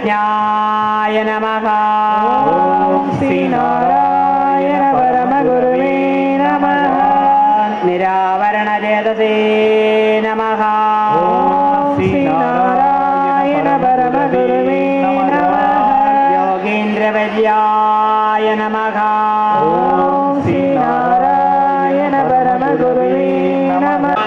सर्वज्ञाय नमः। ॐ श्री नारायण परमगुरुवे नमः। निरावरणचेतसे नमः। ॐ श्री नारायण परमगुरुवे नमः। योगीन्द्रवैद्याय नमः। ॐ श्री नारायण परमगुरुवे नमः।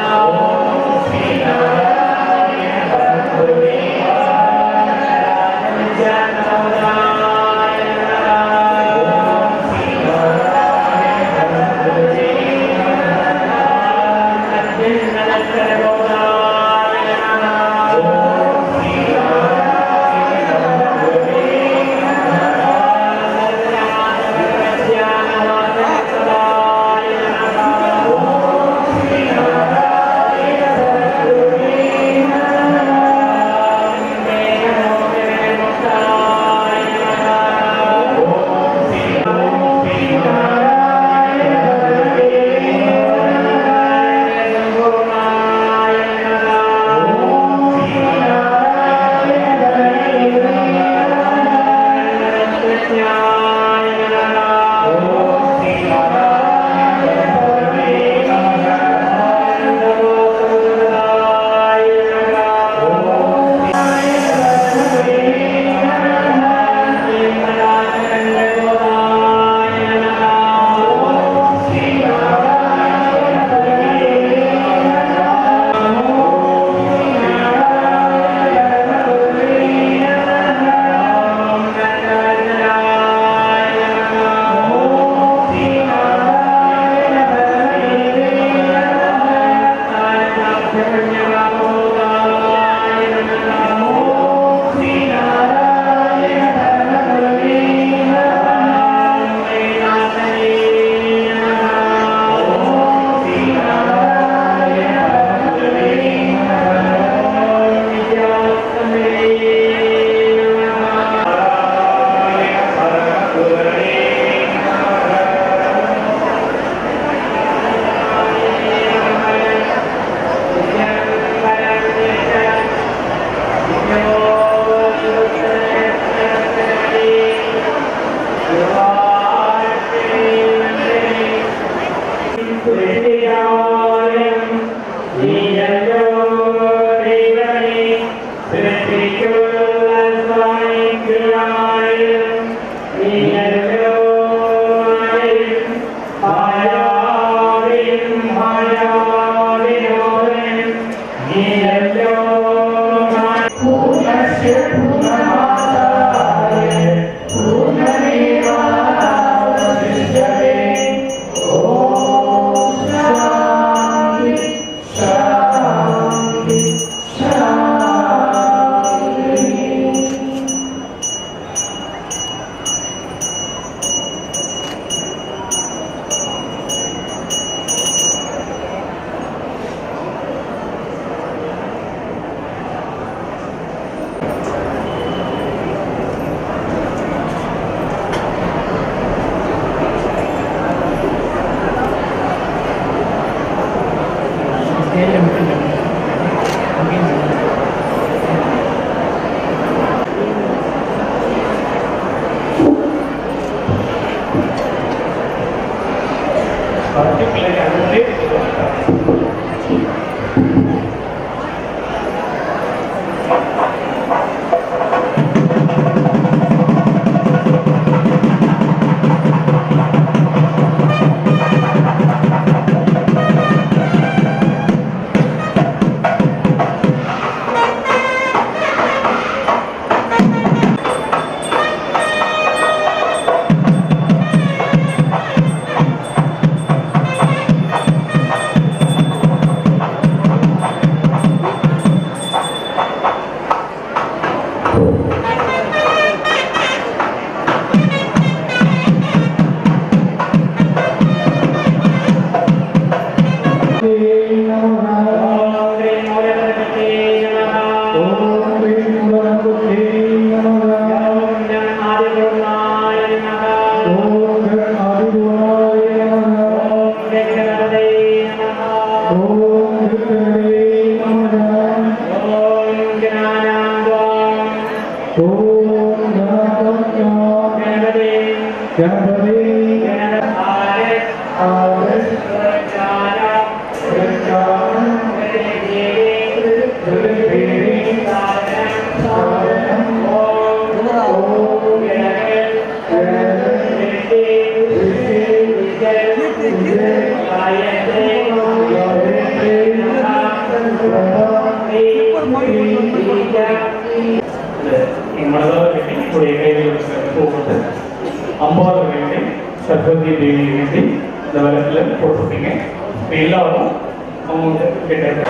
Oh गणपति அம்பாவை வேண்டி சரஸ்வதி தேவி வேண்டி இந்த விளக்கில் போட்டிருப்பீங்க. எல்லாரும் அவங்க கேட்ட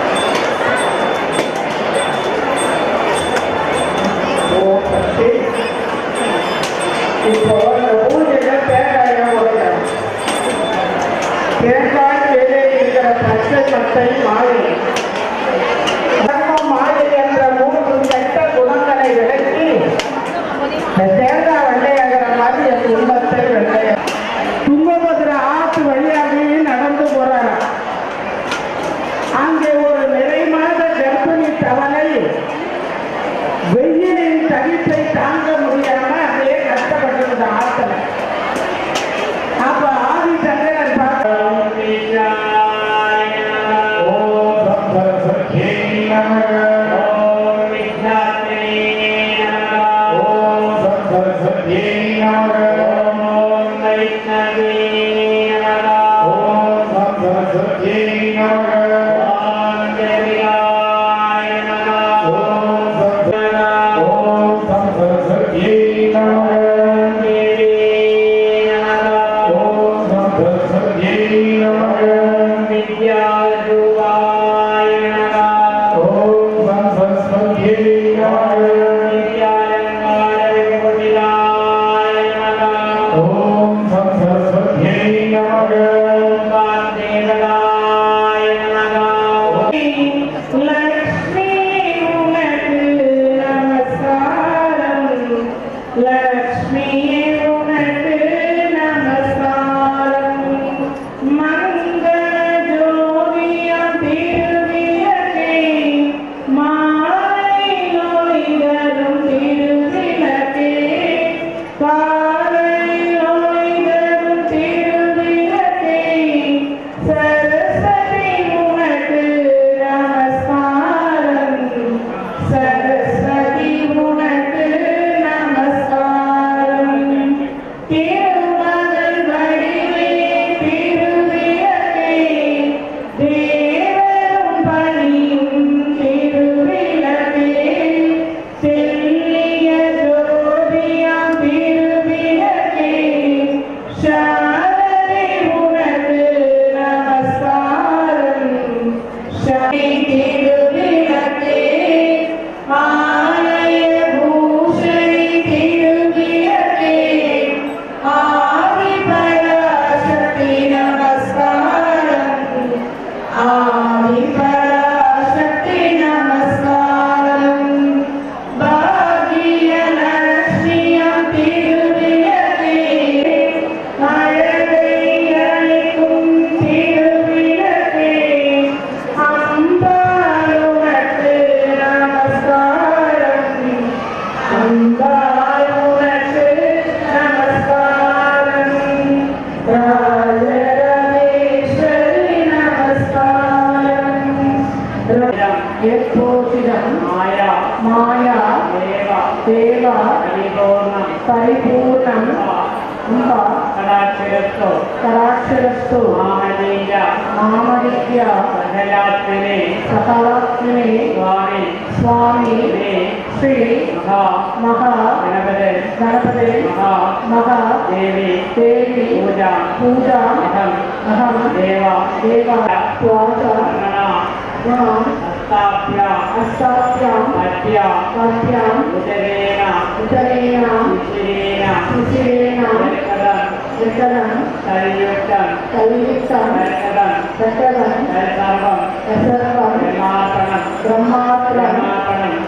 இப்போ பூஜையில் தேங்காய் வேலை இருக்கிற பச்சை மட்டை மாறி மாறி என்ற 3 கெட்ட குணங்களை விளக்கி தேங்காய் வெள்ளையாகிற மாதிரி என் உள்ளத்தை வெள்ளைய துங்கபத்ர ஆற்று வழியாகவே நடந்து போறார். அங்கே ஒரு நிறைமாத கர்ப்பிணி தவளை வெயிலின் தவிப்பை தாங்க முடியாம அப்படியே கஷ்டப்பட்டிருந்த ஆற்றல. அப்ப ஆதி சங்கரர் परिपूर्णं कटाक्षरस्तु मामदीय सकलात्मने स्वामी श्री महा गणपते महा देवी पूजा अहम देवा अस्ताभ्याम उदरेण कलियुक्तं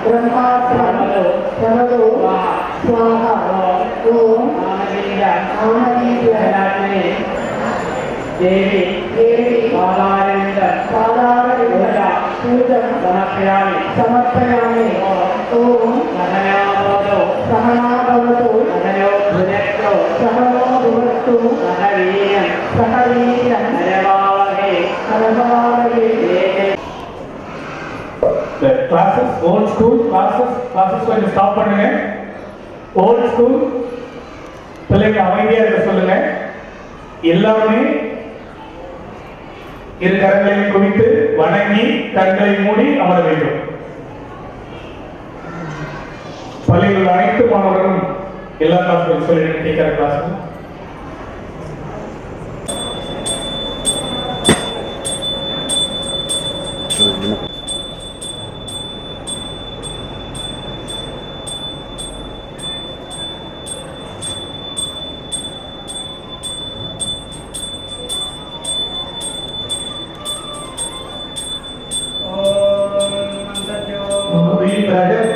ब्रह्मास्त्रं स्वाहा ओम देवी पूजा समर्पयामि ओम सहना भवतु सहनो भुनक्तु भवतु सह वीर्यं करवावहै The classes, old school classes கொஞ்சம் ஸ்டாப் பண்ணுங்க. old school பிள்ளைங்க அமைதியா இருக்க சொல்லுங்க. எல்லாருமே இரு கரங்களையும் குவித்து வணங்கி கண்களை மூடி அமர வேண்டும். பள்ளியில் உள்ள அனைத்து மாணவர்களும் எல்லா கிளாஸ்களும் சொல்லி கேட்கிற கிளாஸ்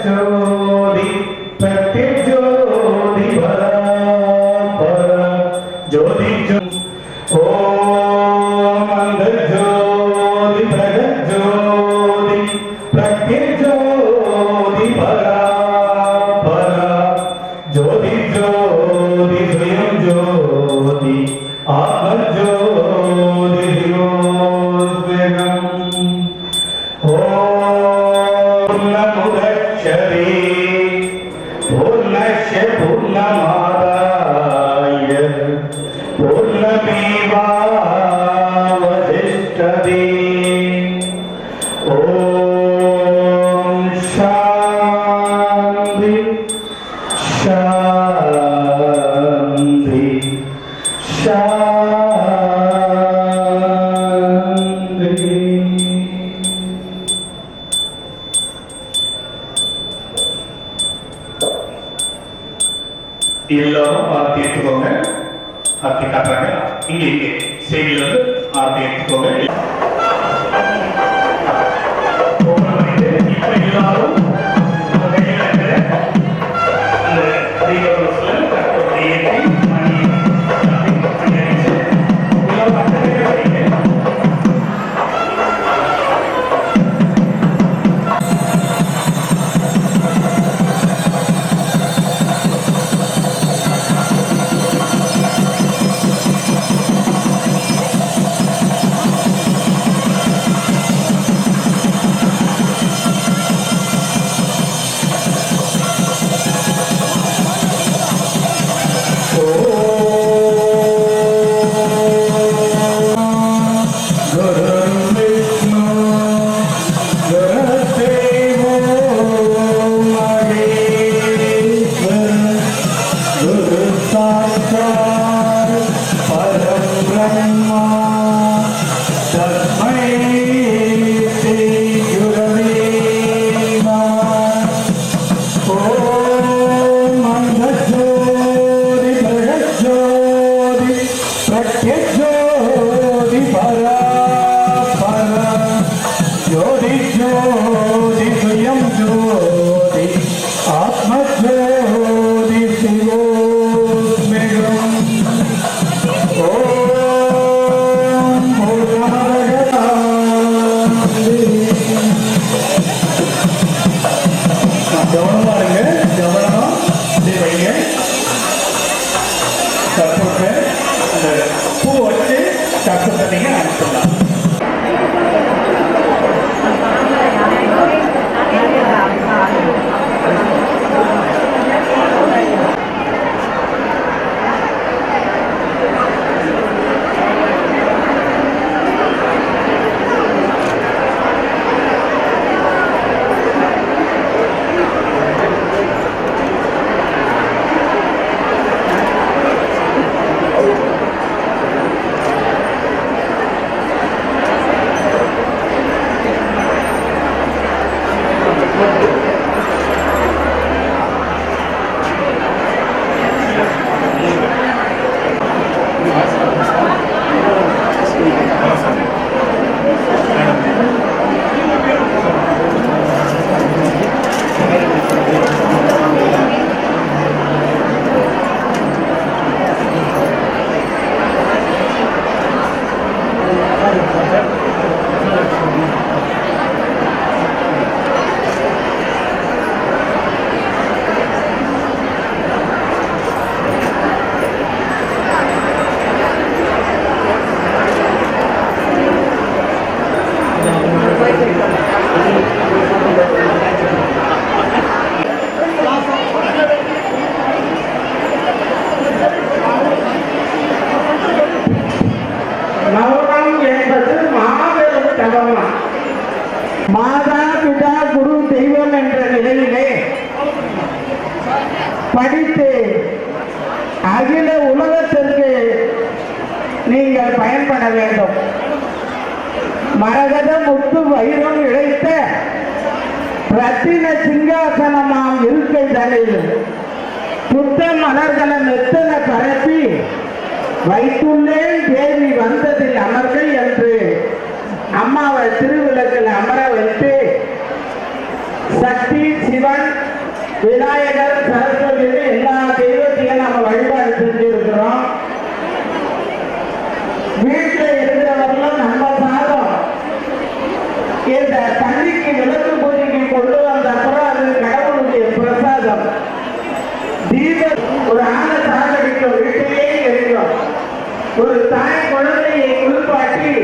ज्योति प्रत्यज्योति ज्योति ओम अंधज्योति प्रज्योति प्रत्यज्योति ज्योति ज्योति स्वयं ज्योति आत्मज्योति पूर्णस्य पूर्णमादाय पूर्णमेवावशिष्यते ॐ शान्ति शान्ति शान्ति எல்லாரும் ஆர்த்தி எடுத்துக்கோங்க. ஆர்த்தி காட்டுறாங்க. இங்கே செய்தியில இருந்து ஆர்த்தி எடுத்துக்கோங்க. இப்ப எல்லாரும் மாதா பிதா குரு தெய்வம் என்ற நிலையிலே படித்து அகில உலகத்திற்கு நீங்கள் பயன்பட வேண்டும். மரகத முத்து வைரம் இழைத்த ரத்தின சிங்காசனமாம் இருக்கை தரையில் புத்த மலர்களை மெத்தன பரப்பி வைத்துள்ளேன் தேவி வந்ததில் அமர்கள் என்று அம்மாவை திருவிளக்கில் அமர வைத்து சக்தி சிவன் விநாயகர் சரஸ்வதி எல்லா தெய்வத்தையும் நம்ம வழிபாடு செஞ்சிருக்கிறோம். வீட்டில் இருக்கிறவர்களும் நம்ம சாதம் இந்த தண்ணிக்கு விளக்கு பூஜைக்கு கொண்டு வந்த அப்புறம் அது கடவுளுடைய பிரசாதம். தீபம் ஒரு ஆணை சாதடிக்க வீட்டிலே இருக்கிறோம். ஒரு தாய் குழந்தையை குளிப்பாட்டி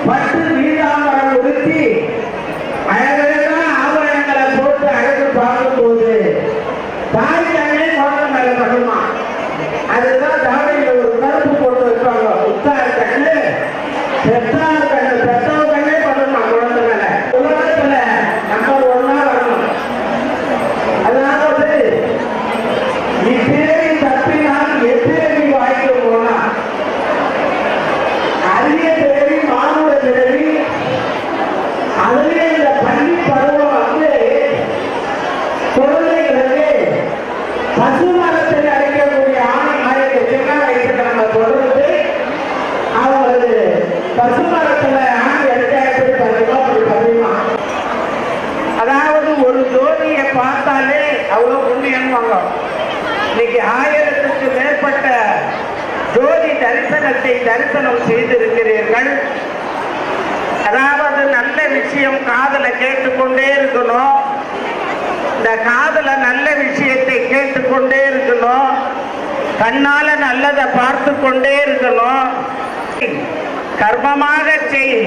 பட்டு நீராமரம் உடுத்தி அழகான ஆபரணங்களை போட்டு அழகு பார்க்கும் போது தாய் தானே குழந்தை மேல படுமா. அதுதான் தாவையில் ஒரு கருப்பு போட்டு வைப்பாங்க. உத்தார் கண்ணு பெத்தார் கண்ணு பெத்தவ கண்ணே படுமா குழந்தை மேல. உலகத்துல நம்பர் 1 வரணும். அதாவது இத்தேவி தப்பினால் எத்தேவி வாய்க்கு போனா அரிய தேவி மானுட தேவி. அதுவே இந்த பள்ளி பருவம் வந்து குழந்தைகளுக்கு பசுமரத்தில் அடைக்கக்கூடிய ஆணை மாயத்தை சின்ன வயசுல நம்ம தொடர்ந்து அவங்களுக்கு பசுமரத்துல ஆணை எடுத்தா எப்படி பதிமா அப்படி பதிமா. அதாவது ஒரு ஜோதியை பார்த்தாலே அவ்வளவு புண்ணியம்வாங்க. இன்னைக்கு 1000க்கு மேற்பட்ட ஜோதி தரிசனத்தை தரிசனம் செய்திருக்கிறீர்கள். அதாவது நல்ல விஷயம் காதுல கேட்டுக்கொண்டே இருக்கணும். இந்த காதுல நல்ல விஷயத்தை கேட்டுக்கொண்டே இருக்கணும். கண்ணால நல்லதை பார்த்து கொண்டே இருக்கணும். கர்மமாக செய்.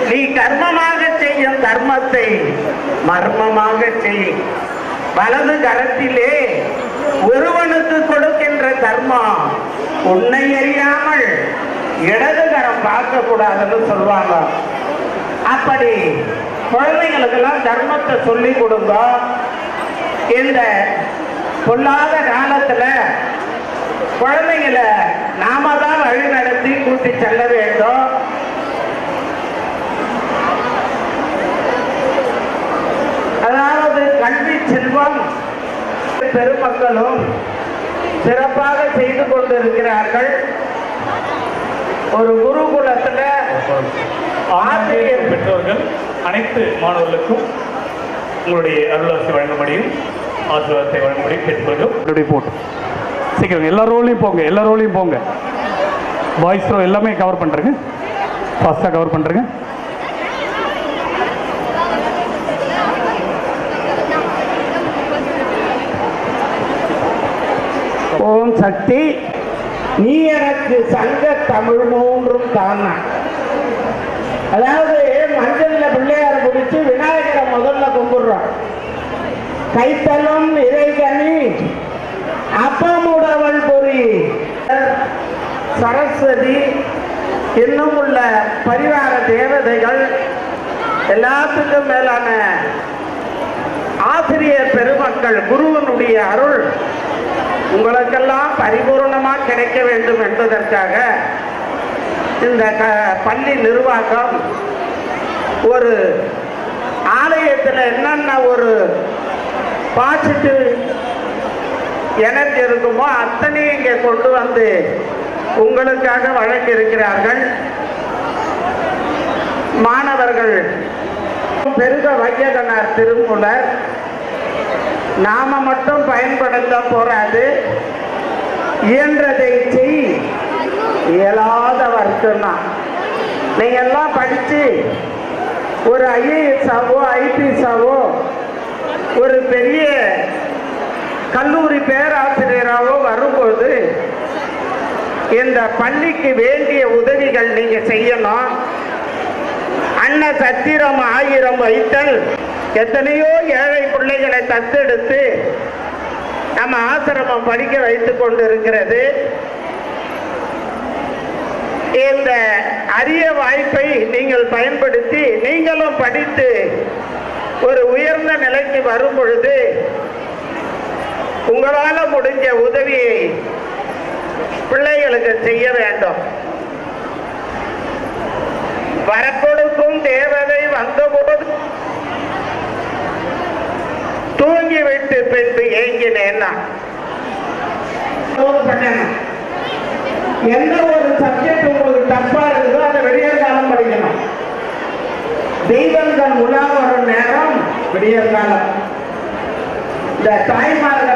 நீ கர்மமாக செய்யும் கர்மத்தை மர்மமாக செய். வலது கரத்திலே ஒருவனுக்கு கொடுக்கின்ற கர்மம் உன்னை அறியாமல் இடது கரம் பார்க்க கூடாதுன்னு சொல்லுவாங்க. அப்படி குழந்தைங்களுக்கெல்லாம் தர்மத்தை சொல்லி கொடுங்க. இந்த பொல்லாத காலத்துல குழந்தைங்களை நாம தான் வழி நடத்தி கூட்டி செல்ல வேண்டும். அதாவது கல்வி செல்வம் பெருமக்களும் சிறப்பாக செய்து கொண்டிருக்கிறார்கள். ஒரு குருகுலத்துல ஆசிரியர் பெற்றோர்கள் அனைத்து மாணவர்களுக்கும் உங்களுடைய அருளாசி வழங்கும்படியும் ஆசீர்வாதத்தை வழங்கும்படியும் கேட்டுக்கொள்கிறோம். போட்டு சீக்கிரம் எல்லா ரோலையும் போங்க, எல்லா ரோலையும் போங்க. வாய்ஸ் ரோ எல்லாமே கவர் பண்ணுறேங்க, ஃபாஸ்ட்டாக கவர் பண்ணுறேங்க. ஓம் சக்தி. நீ எனக்கு சங்க தமிழ் மூன்றும் தானா. அதாவது மஞ்சள்ல பிள்ளையார் பிடிச்சு விநாயகரை முதல்ல கும்பிடுறோம். கைத்தலம் இறைகனி அப்பமுடவள் பொறி சரஸ்வதி இன்னும் உள்ள பரிவார தேவதைகள் எல்லாத்துக்கும் மேலான ஆசிரியர் பெருமக்கள் குருவனுடைய அருள் உங்களுக்கெல்லாம் பரிபூர்ணமாக கிடைக்க வேண்டும் என்பதற்காக இந்த பள்ளி நிர்வாகம் ஒரு ஆலயத்தில் என்னென்ன ஒரு பாசிட்டிவ் எனர்ஜி இருக்குமோ அத்தனையும் இங்கே கொண்டு வந்து உங்களுக்காக வழங்கியிருக்கிறார்கள். மாணவர்கள் பெருக வையகனார் திருமூலர் நாம மட்டும் பயன்படுத்த போறாது, இயன்றதை செய் இயலாதவர்க்குன்னா. நீங்க எல்லாம் படிச்சு ஒரு ஐஏஎஸ்ஆவோ ஐபிஎஸ்ஆவோ ஒரு பெரிய கல்லூரி பேராசிரியராகவோ வரும்போது இந்த பள்ளிக்கு வேண்டிய உதவிகள் நீங்க செய்யணும். அன்ன சத்திரம் 1000 வைத்தல். எத்தனையோ ஏழை பிள்ளைகளை தத்தெடுத்து நம்ம ஆசிரமம் படிக்க வைத்துக் கொண்டு இருக்கிறது. இந்த அரிய வாய்ப்பை நீங்கள் பயன்படுத்தி நீங்களும் படித்து ஒரு உயர்ந்த நிலைக்கு வரும் பொழுது உங்களால முடிஞ்ச உதவியை பிள்ளைகளுக்கு செய்ய வேண்டும். வரக்கொடுக்கும் தேவதை வந்தபோது தூங்கிவிட்டு பின்பு ஏங்கினேன்னா எந்த ஒரு சப்ஜெக்ட் உங்களுக்கு டஃப்பா இருக்குதோ அதை விடியற் காலம் படிக்கணும். தெய்வங்கள் உலா வரும் நேரம் விடியற் காலம். இந்த தாய்மார்கள்